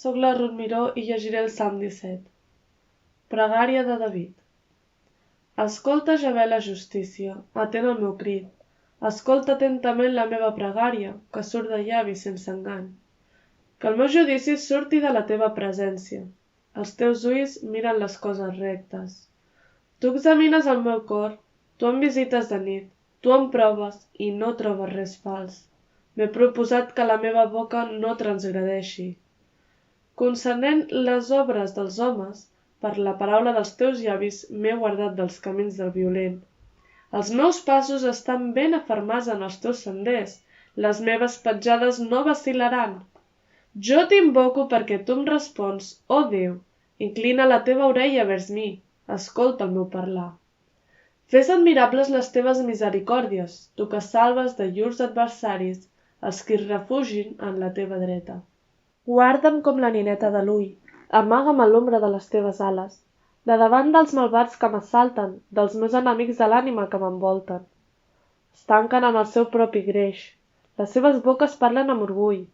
Soc la Ruth Miró i llegiré el Salm 17. Pregària de David. Escolta, Javé, la justícia, atén el meu crit. Escolta atentament la meva pregària, que surt de llavis sense engany. Que el meu judici surti de la teva presència. Els teus ulls miren les coses rectes. Tu examines el meu cor, tu em visites de nit, tu em proves i no trobes res fals. M'he proposat que la meva boca no transgredeixi. Concernent les obres dels homes, per la paraula dels teus llavis m'he guardat dels camins del violent. Els meus passos estan ben afermats en els teus senders, les meves petjades no vacil·laran. Jo t'invoco perquè tu em respons, oh Déu, inclina la teva orella vers mi, escolta el meu parlar. Fes admirables les teves misericòrdies, tu que salves de llurs adversaris, els qui es refugin en la teva dreta. Guarda'm com la nineta de l'ull, amaga'm a l'ombra de les teves ales, de davant dels malvats que m'assalten, dels meus enemics de l'ànima que m'envolten. Es tanquen en el seu propi greix, les seves boques parlen amb orgull.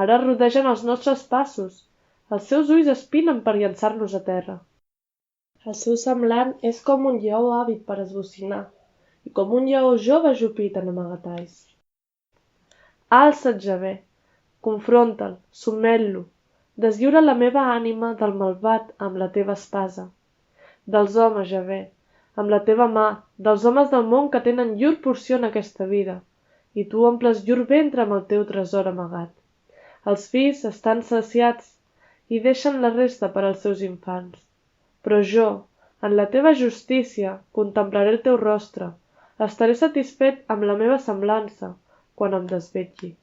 Ara rodegen els nostres passos, els seus ulls espinen per llançar-nos a terra. El seu semblant és com un lleó àvid per esbocinar, i com un lleó jove ajupit en amagatalls. Alça't, Javé, confronta'l, sotmet-lo, deslliura la meva ànima del malvat amb la teva espasa. Dels homes, Javé, amb la teva mà, dels homes del món que tenen llur porció en aquesta vida, i tu omples llur ventre amb el teu tresor amagat. Els fills estan saciats i deixen la resta per als seus infants. Però jo, en la teva justícia, contemplaré el teu rostre, estaré satisfet amb la meva semblança quan em desvetlli.